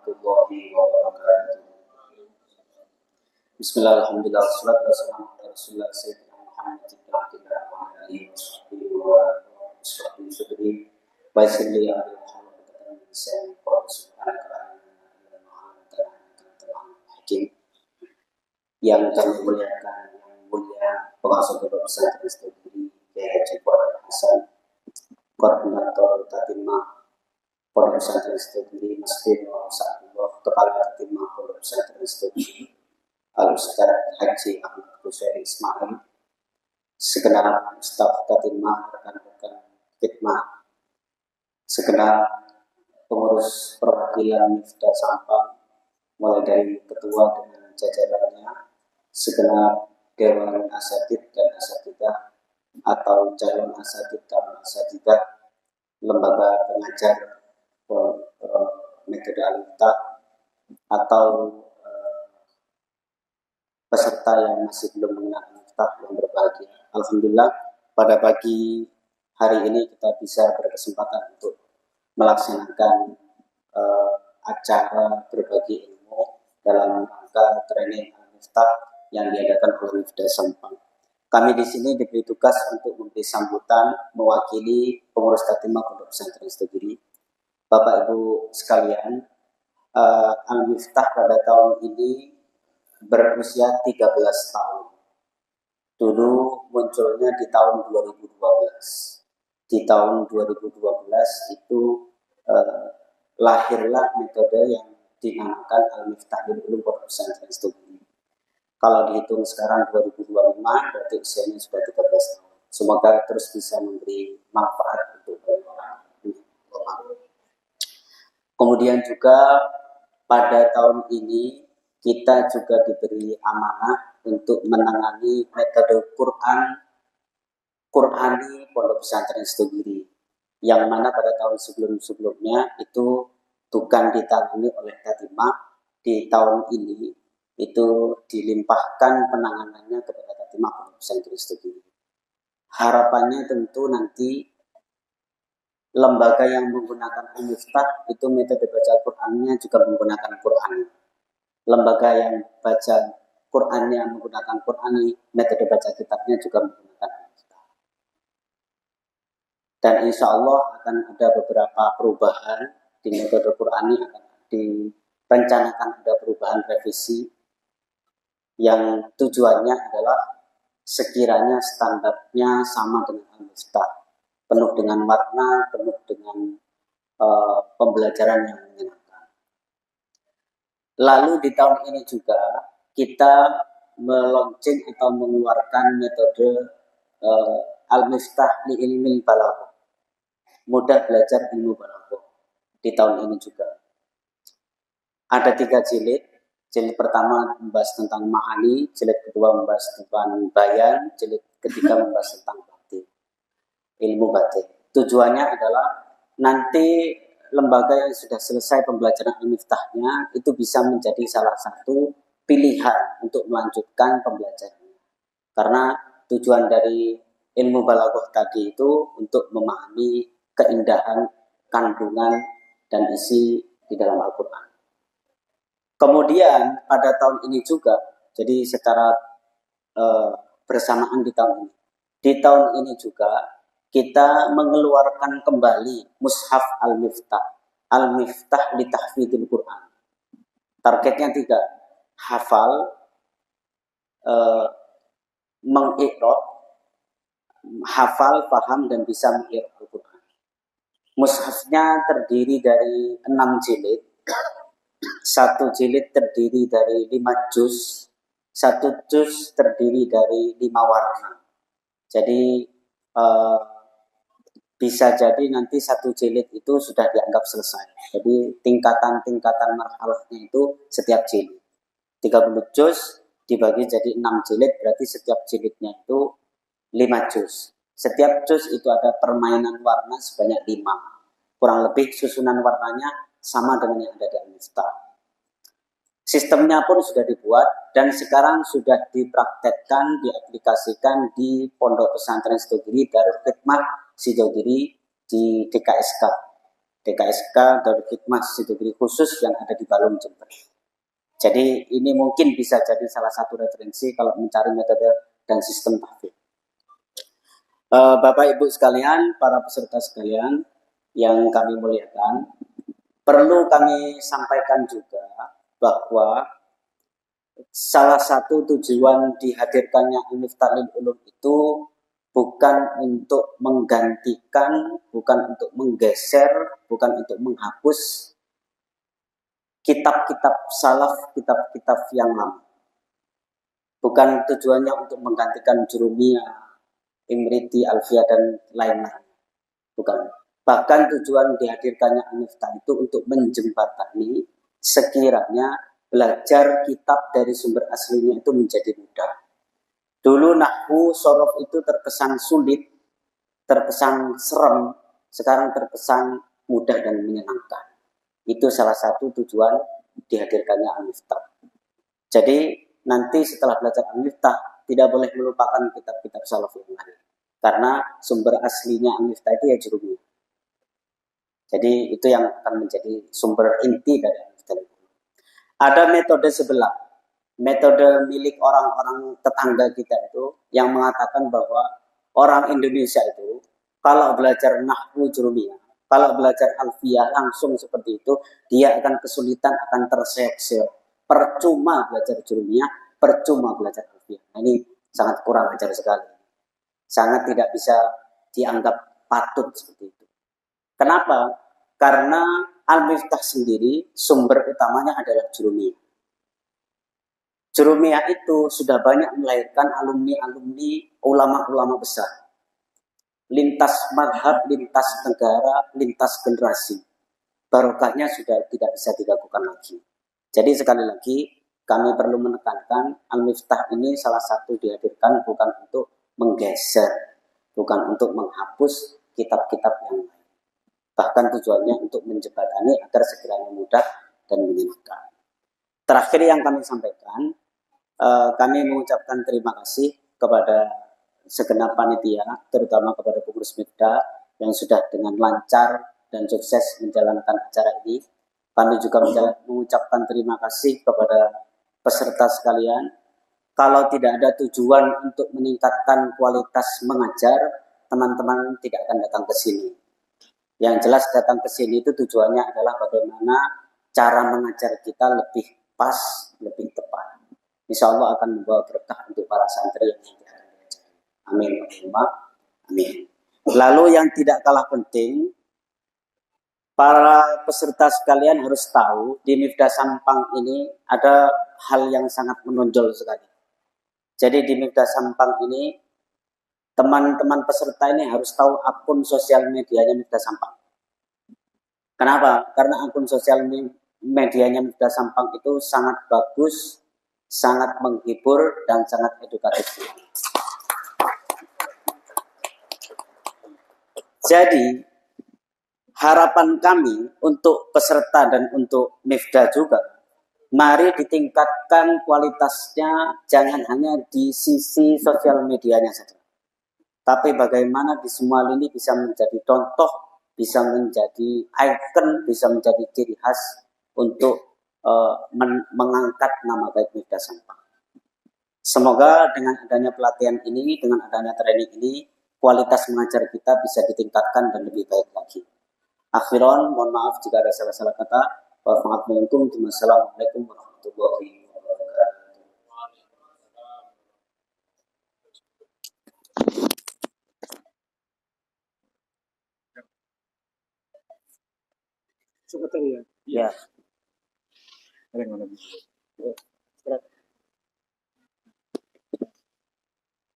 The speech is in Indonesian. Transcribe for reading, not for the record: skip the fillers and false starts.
warahmatullahi wabarakatuh. Bismillahirrahmanirrahim. Wassalatu wassalamu ala Rasulillah sayyidina Muhammad wa ala alihi washabbihi wa sallam. Yang kami muliakan, yang mulia pengasuh Pondok Pesantren Studi Kiai Haji Muhammad Hasan, koordinator Tatimah Pondok Pesantren Studi Masjid Sa'adullah, kepala Tatimah Pondok Pesantren Studi Al-Ustaz Haji Ahmad Husaini Ismail, segenap staf Tatimah, rekan-rekan khidmah, segenap pengurus perwakilan Mifta Sampang, mulai dari ketua dengan jajarannya, segenap Dewan Asatid dan Asatidah atau calon asatid dan asatidah lembaga pengajar metode Al-Miftah atau peserta yang masih belum mengenal Al-Miftah yang berbahagia. Alhamdulillah pada pagi hari ini kita bisa berkesempatan untuk melaksanakan acara berbagi ilmu dalam rangka training Al-Miftah yang diadakan oleh Mifta Sampang. Kami di sini diberi tugas untuk memberi sambutan mewakili pengurus Tatimah Pondok Pesantren Studi. Bapak Ibu sekalian, Al-Miftah pada tahun ini berusia 13 tahun. Dulu munculnya di tahun 2012. Di tahun 2012 itu lahirlah metode yang dinamakan Al-Miftah lil Ulum Pondok Pesantren Studi. Kalau dihitung sekarang 2025, berarti usianya sudah 13 tahun. Semoga terus bisa memberi manfaat untuk orang. Kemudian juga pada tahun ini kita juga diberi amanah untuk menangani metode Qur'ani Pondok Pesantren Studi, yang mana pada tahun sebelum-sebelumnya itu bukan ditangani oleh Tatimah. Di tahun ini itu dilimpahkan penanganannya kepada Tatimah Pondok Pesantren Studi. Harapannya tentu nanti lembaga yang menggunakan Al-Miftah itu metode baca Qur'annya juga menggunakan Qur'an. Lembaga yang baca Qur'annya menggunakan Qur'ani, metode baca kitabnya juga menggunakan Al-Miftah. Dan insya Allah akan ada beberapa perubahan di metode Qur'ani, akan direncanakan ada perubahan revisi yang tujuannya adalah sekiranya standarnya sama dengan Al-Miftah, penuh dengan warna, penuh dengan pembelajaran yang menyenangkan. Lalu di tahun ini juga kita meluncing atau mengeluarkan metode Al-Miftah li ilmil balaghah, mudah belajar ilmu balaghah. Di tahun ini juga ada 3 jilid. Jilid pertama membahas tentang ma'ani, jilid kedua membahas tentang bayan, jilid ketiga membahas tentang batin, ilmu batin. Tujuannya adalah nanti lembaga yang sudah selesai pembelajaran Al-Miftahnya itu bisa menjadi salah satu pilihan untuk melanjutkan pembelajarannya. Karena tujuan dari ilmu balaghah tadi itu untuk memahami keindahan, kandungan, dan isi di dalam Al-Quran. Kemudian pada tahun ini juga, jadi secara bersamaan di tahun ini. Di tahun ini juga kita mengeluarkan kembali Mushaf Al-Miftah, Al-Miftah li Tahfidil Quran. Targetnya 3, hafal, mengiqra, hafal, paham, dan bisa mengiqra Al-Quran. Mushafnya terdiri dari 6 jilid. 1 jilid terdiri dari 5 juz, 1 juz terdiri dari 5 warna. Jadi bisa jadi nanti 1 jilid itu sudah dianggap selesai. Jadi tingkatan-tingkatan marhalahnya itu setiap jilid 30 juz dibagi jadi 6 jilid, berarti setiap jilidnya itu 5 juz. Setiap juz itu ada permainan warna sebanyak 5. Kurang lebih susunan warnanya sama dengan yang ada di Al-Miftah. Sistemnya pun sudah dibuat dan sekarang sudah dipraktekkan, diaplikasikan di Pondok Pesantren Studi Darul Hikmah Sidogiri di DKSK. DKSK Darul Hikmah Sidogiri khusus yang ada di Balong Jember. Jadi ini mungkin bisa jadi salah satu referensi kalau mencari metode dan sistem tahfidz. Bapak Ibu sekalian, para peserta sekalian yang kami muliakan, perlu kami sampaikan juga bahwa salah satu tujuan dihadirkannya Al-Miftah lil Ulum itu bukan untuk menggantikan, bukan untuk menggeser, bukan untuk menghapus kitab-kitab salaf, kitab-kitab yang lama. Bukan tujuannya untuk menggantikan Jurumiyah, Imriti, Alfiyah, dan lain-lain. Bukan. Bahkan tujuan dihadirkannya Al-Miftah itu untuk menjembatani sekiranya belajar kitab dari sumber aslinya itu menjadi mudah. Dulu nahwu sorof itu terkesan sulit, terkesan serem, sekarang terkesan mudah dan menyenangkan. Itu salah satu tujuan dihadirkannya Al-Miftah. Jadi nanti setelah belajar Al-Miftah tidak boleh melupakan kitab-kitab salaf yang lain. Karena sumber aslinya Al-Miftah itu ya Jurumiyah. Jadi itu yang akan menjadi sumber inti dari Al-Miftah. Ada metode sebelah, metode milik orang-orang tetangga kita itu yang mengatakan bahwa orang Indonesia itu kalau belajar nahwu Jurumiyah, kalau belajar alfiyah langsung seperti itu, dia akan kesulitan, akan terseok-seok. Percuma belajar Jurumiyah, percuma belajar alfiyah. Nah, ini sangat kurang ajar sekali. Sangat tidak bisa dianggap patut seperti itu. Kenapa? Karena Al-Miftah sendiri sumber utamanya adalah Jurumiyah. Jurumiyah itu sudah banyak melahirkan alumni-alumni ulama-ulama besar. Lintas madhab, lintas negara, lintas generasi. Barokahnya sudah tidak bisa dilakukan lagi. Jadi sekali lagi kami perlu menekankan Al-Miftah ini salah satu dihadirkan bukan untuk menggeser, bukan untuk menghapus kitab-kitab yang lain. Bahkan tujuannya untuk menjembatani agar sekiranya mudah dan menyenangkan. Terakhir yang kami sampaikan, kami mengucapkan terima kasih kepada segenap panitia, terutama kepada pengurus Miftah yang sudah dengan lancar dan sukses menjalankan acara ini. Kami juga mengucapkan terima kasih kepada peserta sekalian. Kalau tidak ada tujuan untuk meningkatkan kualitas mengajar, teman-teman tidak akan datang ke sini. Yang jelas datang ke sini itu tujuannya adalah bagaimana cara mengajar kita lebih pas, lebih tepat. Insya Allah akan membawa berkah untuk para santri yang nanti akan diajar. Amin. Amin. Lalu yang tidak kalah penting, para peserta sekalian harus tahu di Miftah Sampang ini ada hal yang sangat menonjol sekali. Jadi di Miftah Sampang ini teman-teman peserta ini harus tahu akun sosial medianya Miftah Sampang. Kenapa? Karena akun sosial medianya Miftah Sampang itu sangat bagus, sangat menghibur, dan sangat edukatif. Jadi, harapan kami untuk peserta dan untuk Miftah juga, mari ditingkatkan kualitasnya, jangan hanya di sisi sosial medianya saja. Tapi bagaimana di semua lini bisa menjadi contoh, bisa menjadi ikon, bisa menjadi ciri khas untuk mengangkat nama baik Miftah Sampang. Semoga dengan adanya pelatihan ini, dengan adanya training ini, kualitas mengajar kita bisa ditingkatkan dan lebih baik lagi. Akhiran, mohon maaf jika ada salah-salah kata. Wassalamualaikum warahmatullahi wabarakatuh. Sekretariat. Ya. Ada yang mana?